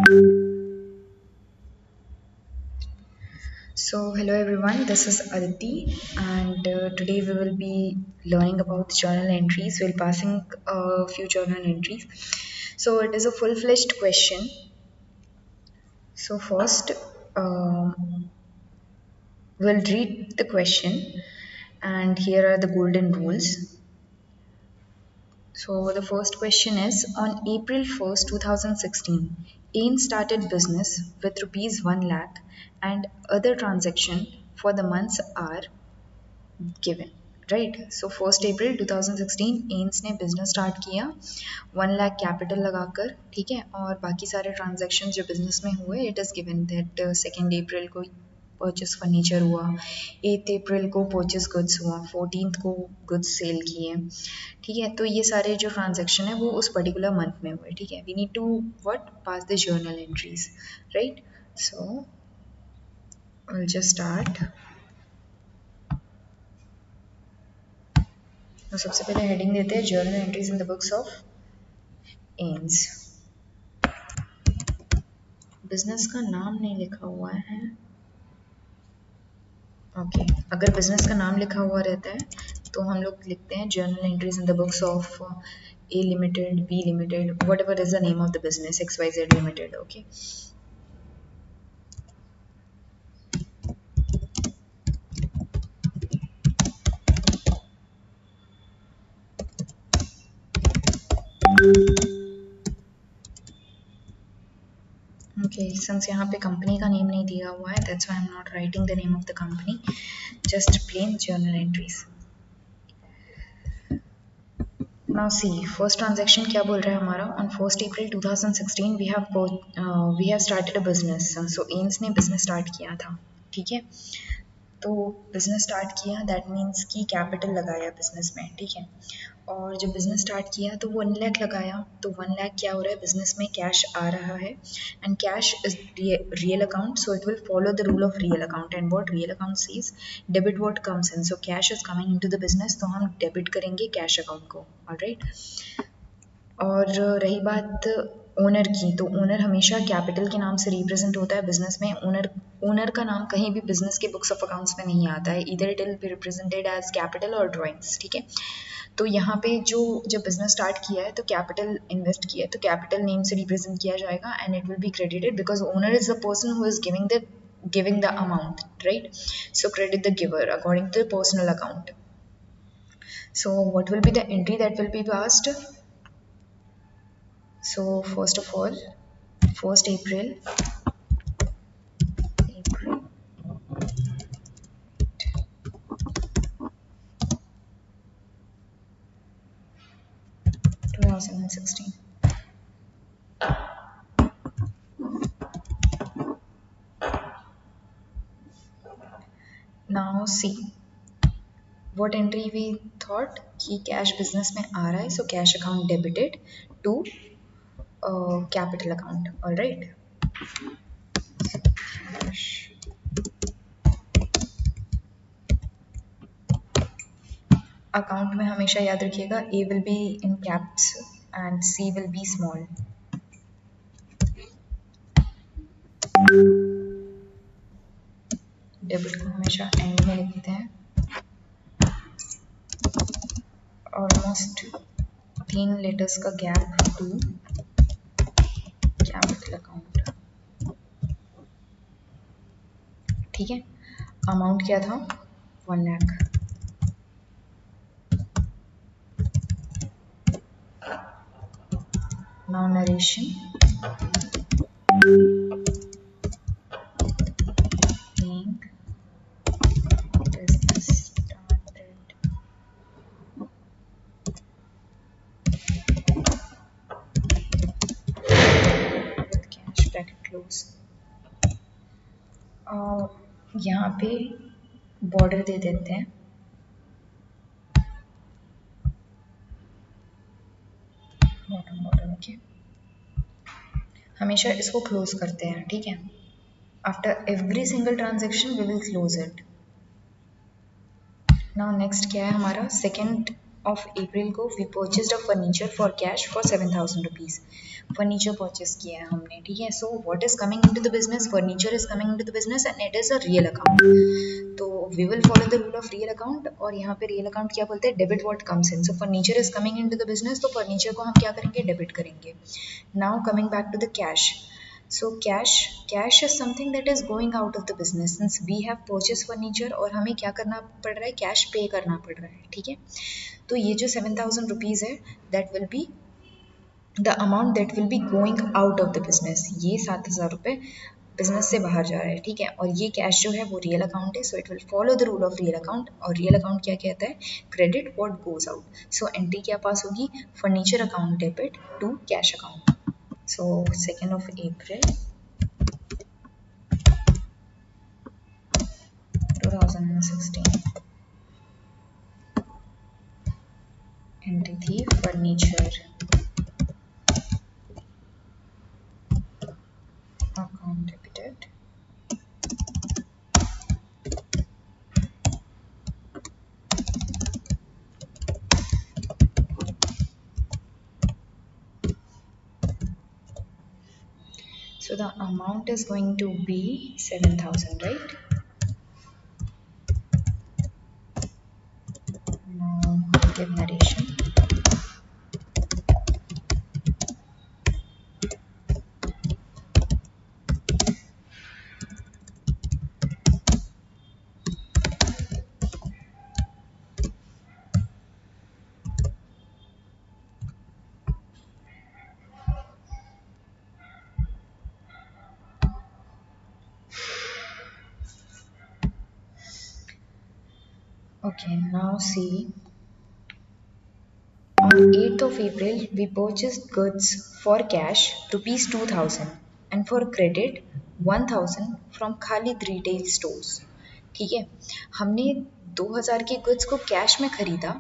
So, hello everyone, this is Aditi, and today we will be learning about journal entries. We'll passing a few journal entries. So, it is a full-fledged question. So, first, we'll read the question, and here are the golden rules. So, the first question is on April 1st, 2016, AIN started business with rupees 1 lakh and other transaction for the months are given, right so 1 April 2016 AIIMS ने business start किया 1 lakh capital लगाकर, ठीक है, और बाकी सारे transaction जो business में हुए इट इज़ गिवन दैट 2 अप्रैल को परचेस फर्नीचर हुआ, 8 अप्रैल को परचेस गुड्स हुआ, 14th को गुड्स सेल किए, ठीक है। तो ये सारे जो ट्रांजेक्शन है वो उस पर्टिकुलर मंथ में हुए, ठीक है। We need to what pass the journal entries, right. So will just start. तो सबसे पहले हेडिंग देते हैं journal entries in the books of Ms. Business का नाम नहीं लिखा हुआ है, ओके। अगर बिजनेस का नाम लिखा हुआ रहता है तो हम लोग लिखते हैं journal entries in the books of A limited, B limited, whatever is the name of the business, XYZ limited, okay. Okay, since यहाँ पे कंपनी का नेम नहीं दिया हुआ है that's why I am not writing the name of the company, just plain journal entries. Now see, first transaction क्या बोल रहा है हमारा, on 1 April 2016 we have started a business, so AIIMS ने business start किया था, ठीक है। तो बिजनेस स्टार्ट किया दैट मीन्स कि कैपिटल लगाया बिजनेस में, ठीक है। और जब बिजनेस स्टार्ट किया तो 1 लाख लगाया, तो 1 लाख क्या हो रहा है, बिजनेस में कैश आ रहा है and cash is real account, so it will follow the rule of real account and what real account says debit what comes in, so cash is coming into the business, तो हम debit करेंगे cash account को, alright. और रही बात owner की, तो owner हमेशा कैपिटल के नाम से रिप्रेजेंट होता है बिजनेस में। ओनर का नाम कहीं भी बिजनेस के बुक्स ऑफ अकाउंट्स में नहीं आता है, इधर it will be represented as capital और ड्राइंग्स, ठीक है। तो यहाँ पे जो जब बिजनेस स्टार्ट किया है तो कैपिटल इन्वेस्ट किया है, तो कैपिटल नेम से रिप्रेजेंट किया जाएगा and it will be credited because owner is the person who is giving the amount, right. So credit the giver according to the personal account. So what will be the entry that will be passed? So first of all, 1 April, April 2016. Now see, what entry we thought कि cash business में आ रहा है, so cash account debited to capital account, all right. Account में हमेशा याद रखिएगा A will be in caps and C will be small. Debit को हमेशा एंड में लिखते हैं, ऑलमोस्ट 3 लेटर्स का गैप टू कैपिटल अकाउंट, ठीक है। अमाउंट क्या था, 1 lakh. Now narration. Being business started with cash bracket close. यहाँ पे बॉर्डर दे देते हैं, बॉटम बॉर्डर, ओके। हमेशा इसको क्लोज करते हैं, ठीक है। After every single transaction we will close it. Now next क्या है हमारा, सेकेंड of April को we purchased a furniture for cash for 7,000 rupees. Furniture purchase किया है हमने, ठीक है. So what is coming into the business, furniture is coming into the business and it is a real account. तो we will follow the rule of real account. और यहाँ पे real account क्या बोलते हैं, debit what comes in. So furniture is coming into the business, तो furniture को हम क्या करेंगे, डेबिट करेंगे. Now coming back to the cash. So cash is something that is going out of the business since we have purchased furniture और हमें क्या करना पड़ रहा है, कैश पे करना पड़ रहा है, ठीक है. तो ये जो 7,000 रुपीज़ है that will be the amount that will be going out of the business. ये 7,000 रुपये बिजनेस से बाहर जा रहा है, ठीक है. और ये कैश जो है वो रियल अकाउंट है, so it will follow the rule of real account. और रियल अकाउंट क्या कहता है, credit what goes out. So entry क्या पास होगी, furniture account debit to cash account. So 2nd of April 2016 entry थी furniture account debited. So the amount is going to be 7,000, right? Now give narration. Okay, now see. On 8th of April, we purchased goods for cash rupees 2,000 and for credit 1,000 from Khalid retail stores. ठीक है, हमने 2,000 के goods को cash में खरीदा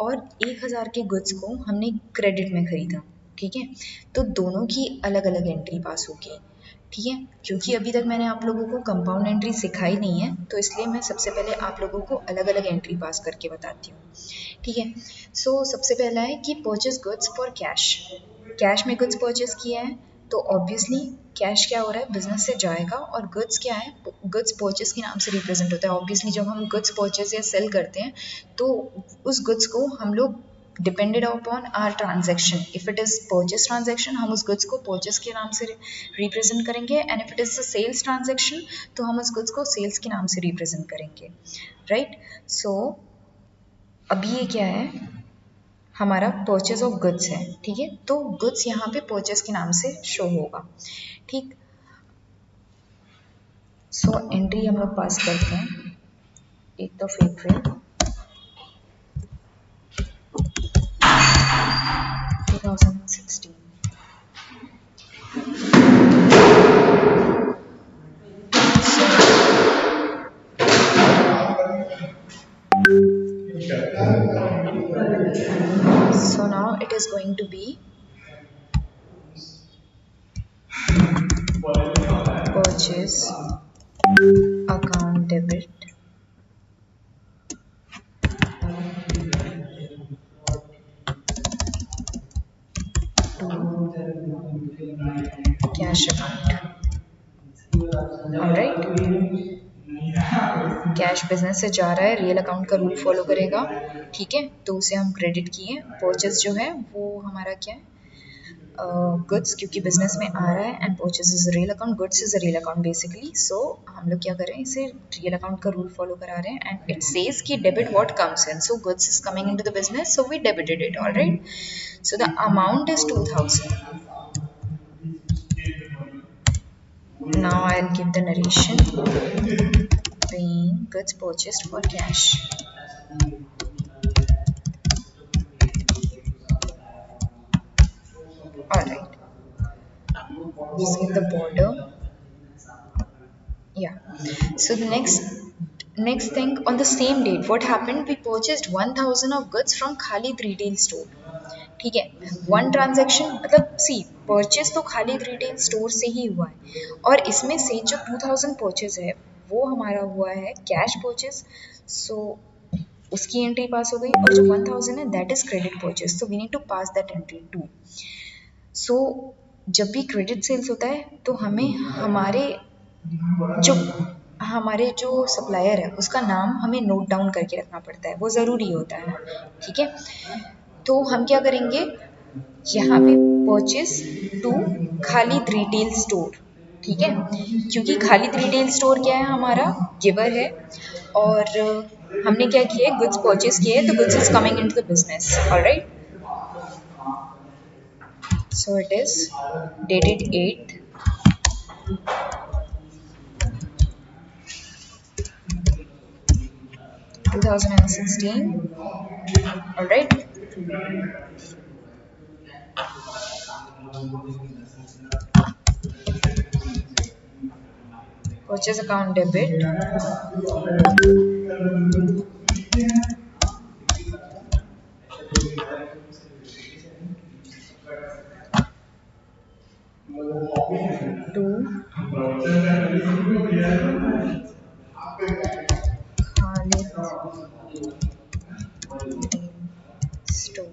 और 1,000 के goods को हमने क्रेडिट में खरीदा, ठीक है. तो दोनों की अलग अलग एंट्री पास होगी, ठीक है. क्योंकि अभी तक मैंने आप लोगों को कंपाउंड एंट्री सिखाई नहीं है, तो इसलिए मैं सबसे पहले आप लोगों को अलग अलग एंट्री पास करके बताती हूँ, ठीक है. सो सबसे पहला है कि purchase goods for cash. Cash में गुड्स परचेज किया है तो ऑब्वियसली कैश क्या हो रहा है, बिजनेस से जाएगा. और गुड्स क्या है, गुड्स परचेज के नाम से रिप्रेजेंट होता है. ऑब्वियसली जब हम गुड्स परचेज या सेल करते हैं तो उस गुड्स को हम लोग depended upon our transaction. If it is purchase transaction हम उस गुड्स को परचेज के नाम से रिप्रेजेंट करेंगे, and if it is a sales transaction तो हम उस गुड्स को सेल्स के नाम से रिप्रेजेंट करेंगे, राइट. सो अभी ये क्या है, हमारा परचेज ऑफ गुड्स है, ठीक है. तो गुड्स यहाँ पे परचेज के नाम से शो होगा, ठीक. सो एंट्री हम लोग पास करते हैं 8th of April 2016. So now it is going to be purchase account debit to cash account. Alright, cash business से जा रहा है, रियल अकाउंट का रूल फॉलो करेगा, ठीक है. तो उसे हम क्रेडिट किए. परचेज जो है वो हमारा क्या है, गुड्स, क्योंकि बिजनेस में आ रहा है, and purchase is real account, goods is real account basically. So हम लोग क्या कर रहे हैं, इसे रियल अकाउंट का रूल फॉलो करा रहे हैं. एंड इट सेज कि debit what comes in. So goods is coming into the business, so we debited it. Alright, so the amount is 2,000. Now I'll give the narration. Paying goods purchased for cash. Alright. See the border. Yeah. So the next thing, on the same date, what happened? We purchased 1,000 of goods from Khalid retail store. ठीक है, one transaction मतलब सी purchase तो Khalid retail store से ही हुआ है, और इसमें से जो 2,000 परचेज है वो हमारा हुआ है कैश परचेज. सो उसकी एंट्री पास हो गई, और जो 1000 है that is credit purchase, so we need to pass that entry too. So जब भी क्रेडिट सेल्स होता है तो हमें जो जो सप्लायर है उसका नाम हमें नोट डाउन करके रखना पड़ता है, वो ज़रूरी होता है ना, ठीक है। तो हम क्या करेंगे, यहाँ पे purchase to Khalid retail store, ठीक है, क्योंकि खालिद रिटेल स्टोर क्या है, हमारा गिवर है, और हमने क्या किया है, गुड्स परचेस किए हैं, तो goods is coming into the business, alright. So it is dated 8th 2016. All right. Purchase account debit. To Khalid Store.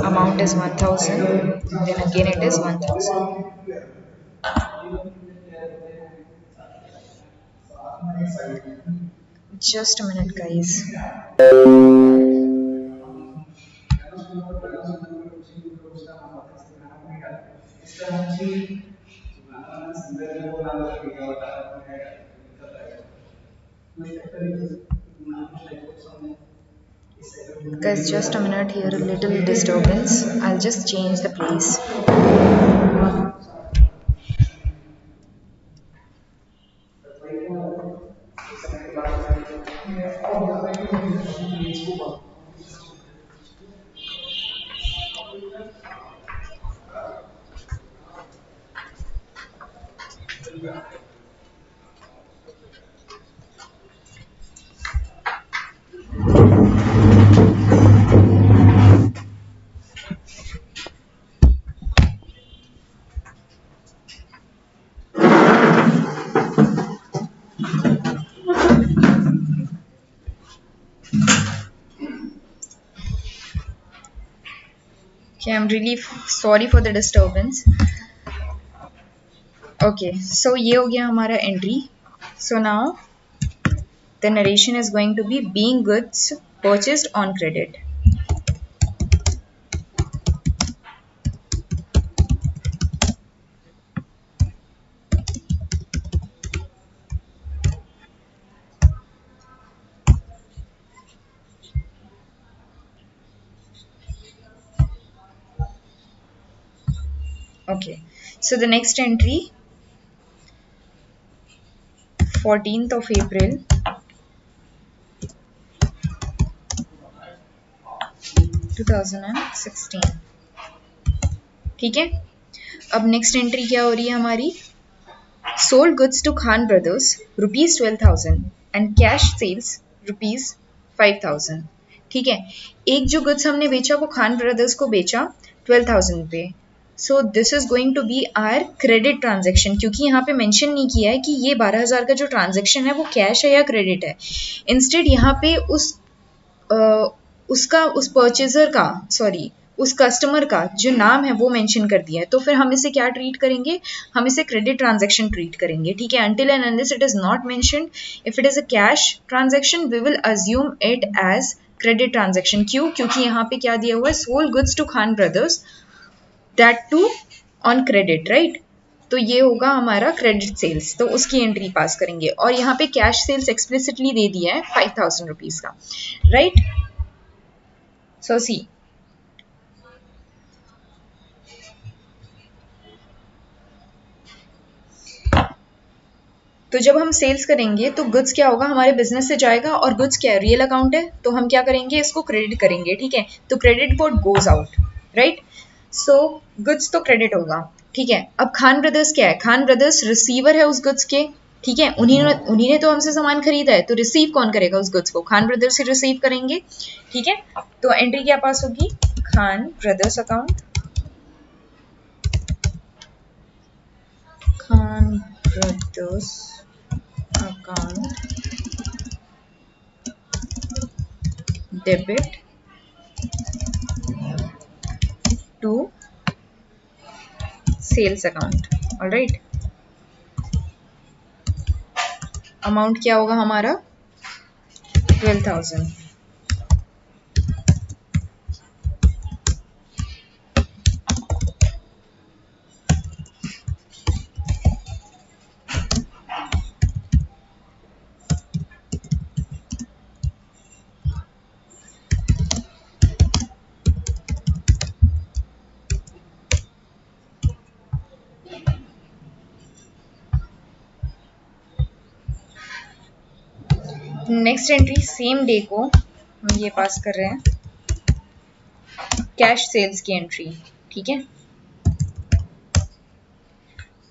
Amount is 1000. Then again it is 1000. Just a minute, guys. Guys, just a minute here, a little disturbance. I'll just change the place. Okay, I'm really sorry for the disturbance. Okay, so ये हो गया हमारा entry. So now the narration is going to be being goods purchased on credit. Okay, so the next entry, 14th of April 2016, ठीक है। अब next entry क्या हो रही है हमारी, sold goods to Khan brothers ₹12,000 and cash sales ₹5,000, ठीक है। एक जो गुड्स हमने बेचा वो खान ब्रदर्स को बेचा 12,000 पे। So this is going to be our credit transaction, क्योंकि यहाँ पे मेंशन नहीं किया है कि ये 12,000 का जो ट्रांजेक्शन है वो कैश है या क्रेडिट है। इंस्टेड यहाँ पे उस परचेजर का, सॉरी उस कस्टमर का जो नाम है वो मेंशन कर दिया है, तो फिर हम इसे क्या ट्रीट करेंगे, हम इसे क्रेडिट ट्रांजैक्शन ट्रीट करेंगे, ठीक है। Until and unless it is not mentioned, if it is a cash transaction we will assume it as credit transaction. क्यों, क्योंकि यहाँ पे क्या दिया हुआ है, sold goods to Khan brothers that too on credit, right. तो ये होगा हमारा क्रेडिट सेल्स, तो उसकी एंट्री पास करेंगे, और यहाँ पे कैश सेल्स एक्सप्लिसिटली दे दिया है 5,000 रुपीज का, राइट। सो सी, तो जब हम सेल्स करेंगे तो गुड्स क्या होगा, हमारे बिजनेस से जाएगा, और गुड्स क्या है, रियल अकाउंट है, तो हम क्या करेंगे, इसको क्रेडिट करेंगे, ठीक है। तो credit board goes out, right. So goods तो क्रेडिट होगा, ठीक है। अब खान ब्रदर्स क्या है, खान ब्रदर्स रिसीवर है उस गुड्स के, ठीक है। उन्हीं ने तो हमसे सामान खरीदा है, तो रिसीव कौन करेगा उस गुड्स को, खान ब्रदर्स ही रिसीव करेंगे, ठीक है। तो एंट्री क्या पास होगी, Khan brothers account, Khan brothers account debit to sales account. Alright, amount क्या होगा हमारा 12,000। नेक्स्ट एंट्री सेम डे को हम ये पास कर रहे हैं, कैश सेल्स की एंट्री। ठीक है,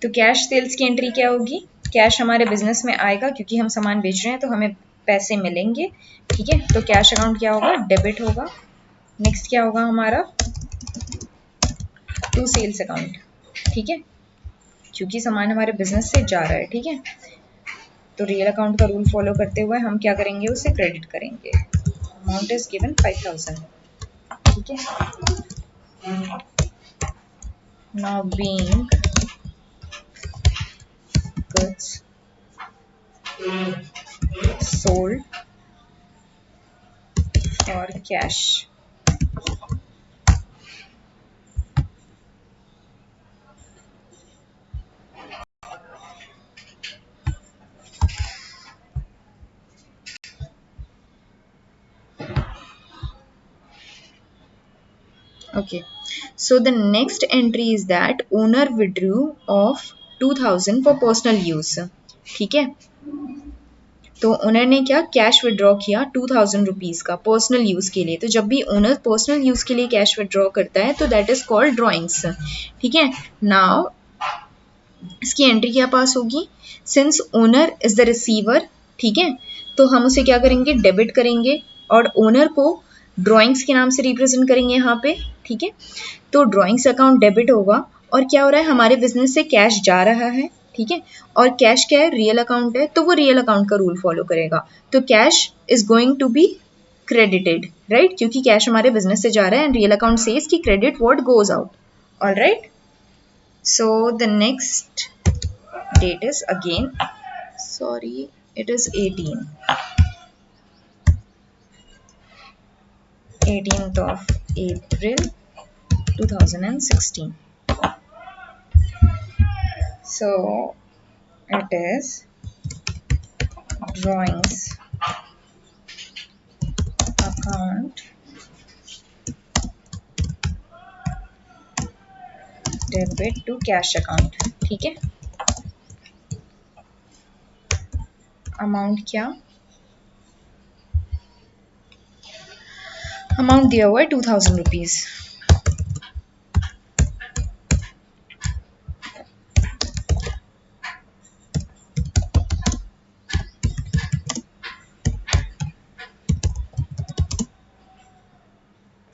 तो कैश सेल्स की एंट्री क्या होगी, कैश हमारे बिजनेस में आएगा क्योंकि हम सामान बेच रहे हैं तो हमें पैसे मिलेंगे। ठीक है, तो कैश अकाउंट क्या होगा, डेबिट होगा। नेक्स्ट क्या होगा हमारा, टू सेल्स अकाउंट। ठीक है, क्योंकि सामान हमारे बिजनेस से जा रहा है। ठीक है, तो रियल अकाउंट का रूल फॉलो करते हुए हम क्या करेंगे, उसे क्रेडिट करेंगे। Amount is given 5,000। ठीक है, now being goods sold for cash। Okay, so the next entry is that owner withdrew of 2,000 for personal use। ठीक है, तो ओनर ने क्या कैश विड्रॉ किया 2,000 रुपीज का पर्सनल यूज के लिए। तो जब भी ओनर पर्सनल यूज के लिए कैश विड्रॉ करता है तो दैट इज कॉल्ड ड्रॉइंग्स। ठीक है, नाउ इसकी एंट्री क्या पास होगी, since owner is the receiver. ठीक है, तो हम उसे क्या करेंगे, डेबिट करेंगे और ओनर को ड्रॉइंग्स के नाम से रिप्रेजेंट करेंगे यहाँ पे। ठीक है, तो ड्रॉइंग्स अकाउंट डेबिट होगा और क्या हो रहा है, हमारे बिजनेस से कैश जा रहा है। ठीक है, और कैश क्या है, रियल अकाउंट है, तो वो रियल अकाउंट का रूल फॉलो करेगा। तो cash is going to be credited, right, क्योंकि कैश हमारे बिजनेस से जा रहा है एंड रियल अकाउंट सेज कि credit what goes out. Alright, so the next date is again, sorry, it is 18th of April 2016। so it is drawings account debit to cash account. ठीक है, amount क्या, amount दिया हुआ है 2,000 rupees.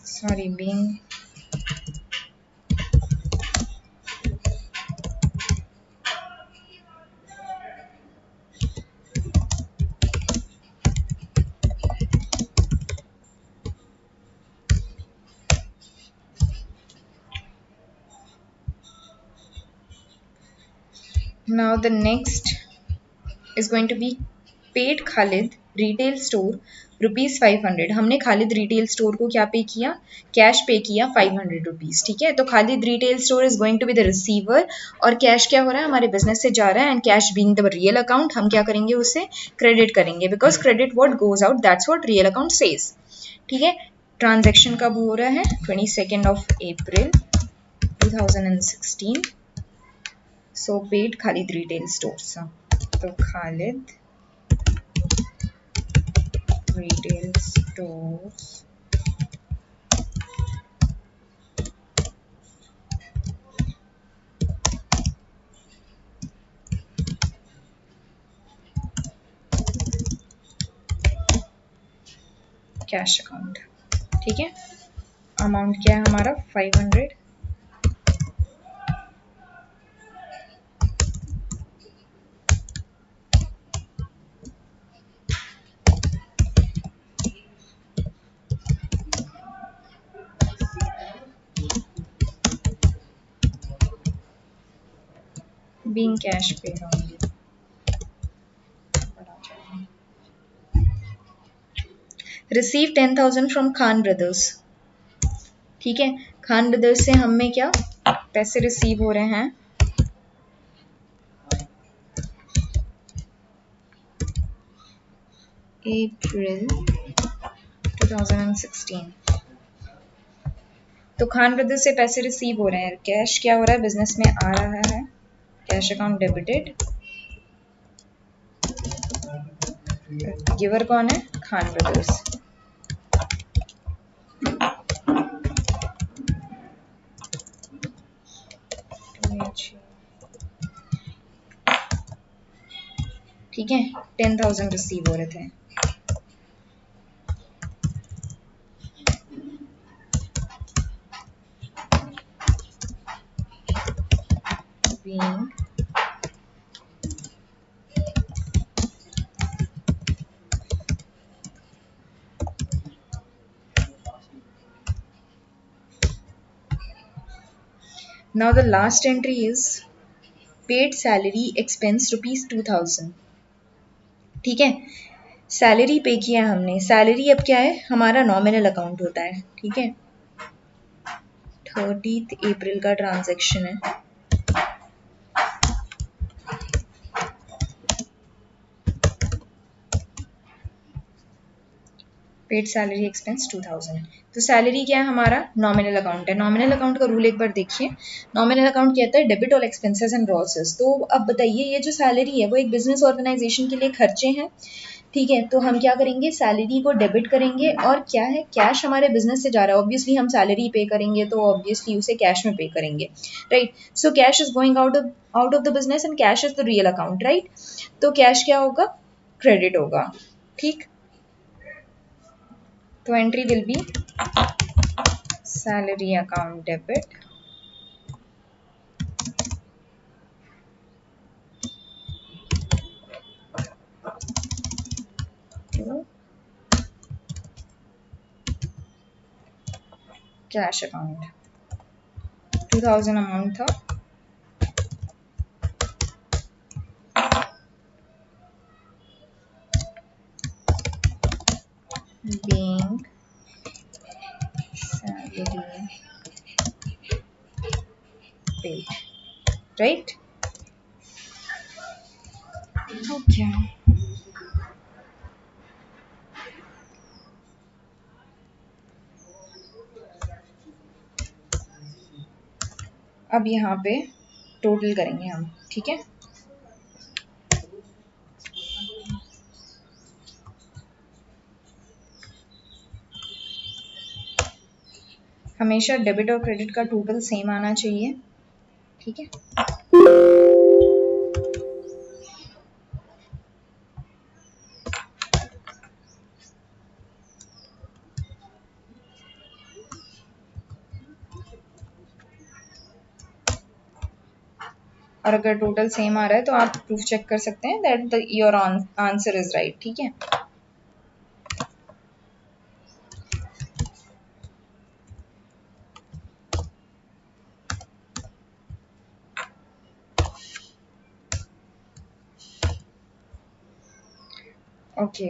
Sorry, being now the next is going to be paid Khalid retail store ₹500। हमने Khalid retail store को क्या पे किया, कैश पे किया 500 रुपीज। ठीक है, तो Khalid retail store is going to be the receiver और कैश क्या हो रहा है, हमारे बिजनेस से जा रहा है and cash being the real account हम क्या करेंगे, उसे क्रेडिट करेंगे because credit what goes out, that's what real account says. ठीक है, ट्रांजेक्शन कब हो रहा है, 22nd of April 2016। So paid Khalid retail stores, तो Khalid retail stores cash account. ठीक है, अमाउंट क्या है हमारा 500। being cash paid only. Receive 10,000 from Khan brothers. ठीक है, खान ब्रदर्स से हमें क्या पैसे रिसीव हो रहे हैं. अप्रैल 2016. तो खान ब्रदर्स से पैसे रिसीव हो रहे हैं. कैश क्या हो रहा है, बिजनेस में आ रहा है. Cash account debited. गिवर कौन है, खान ब्रदर्स. ठीक है, 10,000 रिसीव हो रहे थे. Being now the last entry is paid salary expense rupees 2,000. ठीक है, सैलरी पे किया हमने. सैलरी अब क्या है, हमारा नॉमिनल अकाउंट होता है. ठीक है, 30 अप्रैल का ट्रांजैक्शन है. Paid salary expense 2,000. तो सैलरी क्या है, हमारा नॉमिनल अकाउंट है. नॉमिनल अकाउंट का रूल एक बार देखिए. नॉमिनल अकाउंट कहता है debit all expenses and losses. तो अब बताइए, ये जो सैलरी है वो एक बिजनेस ऑर्गेनाइजेशन के लिए खर्चे हैं. ठीक है, तो हम क्या करेंगे, सैलरी को डेबिट करेंगे. और क्या है, कैश हमारे बिजनेस से जा रहा है. ऑब्वियसली हम सैलरी पे करेंगे तो ऑब्वियसली उसे कैश में पे करेंगे. Right, so cash is going out of the business and cash is the real account. Right, तो कैश क्या होगा, क्रेडिट होगा. ठीक, तो entry will be salary account debit, to cash account. 2,000 amount था. Being salary paid. Right? Okay. अब यहाँ पे टोटल करेंगे हम. ठीक है, हमेशा डेबिट और क्रेडिट का टोटल सेम आना चाहिए. ठीक है, और अगर टोटल सेम आ रहा है तो आप प्रूफ चेक कर सकते हैं that your answer is right. ठीक है, ओके.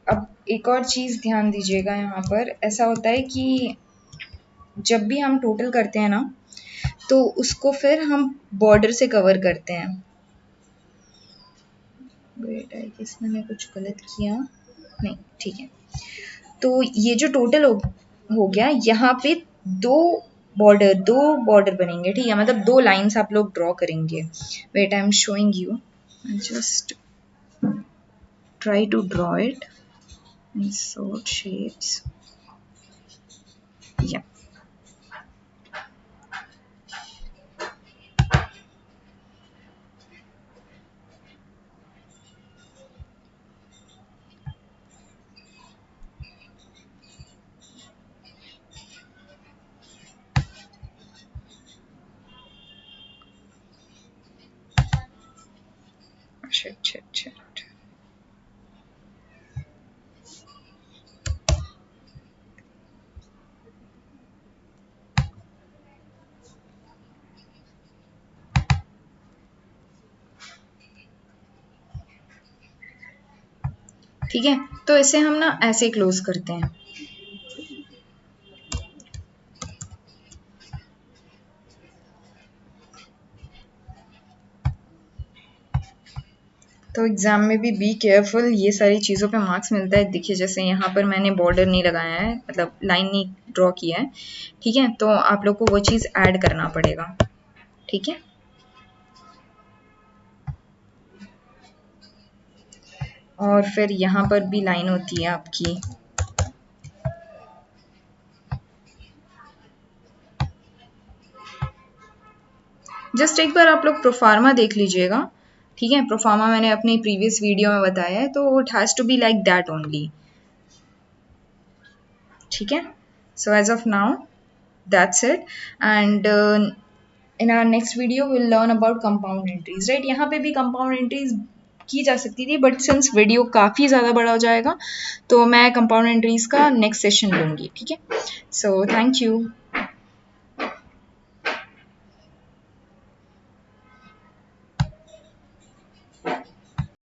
अब एक और चीज़ ध्यान दीजिएगा, यहाँ पर ऐसा होता है कि जब भी हम टोटल करते हैं ना, तो उसको फिर हम बॉर्डर से कवर करते हैं. वेट, आई गेस मैंने कुछ गलत किया. नहीं, ठीक है. तो ये जो टोटल हो गया, यहाँ पे दो बॉर्डर बनेंगे. ठीक है, मतलब दो लाइंस आप लोग ड्रॉ करेंगे. Wait, I am showing you. Just try to draw it. Insert shapes. Yeah. Shit. ठीक है, तो इसे हम ना ऐसे क्लोज करते हैं। तो एग्ज़ाम में भी बी केयरफुल, ये सारी चीज़ों पे मार्क्स मिलता है। देखिए जैसे यहाँ पर मैंने बॉर्डर नहीं लगाया है, मतलब लाइन नहीं ड्रॉ किया है, ठीक है, तो आप लोग को वो चीज़ ऐड करना पड़ेगा, ठीक है। और फिर यहाँ पर भी लाइन होती है आपकी, जस्ट एक बार आप लोग प्रोफार्मा देख लीजिएगा, ठीक है। प्रोफार्मा मैंने अपनी प्रीवियस वीडियो में बताया है, तो it has to be like that only, ठीक है। So as of now that's it, and in our next video will learn about compound entries, right. यहाँ पे भी कंपाउंड एंट्रीज की जा सकती थी, बट सिंस वीडियो काफ़ी ज़्यादा बड़ा हो जाएगा तो मैं कंपाउंड एंट्रीज का नेक्स्ट सेशन लूँगी, ठीक है। So thank you.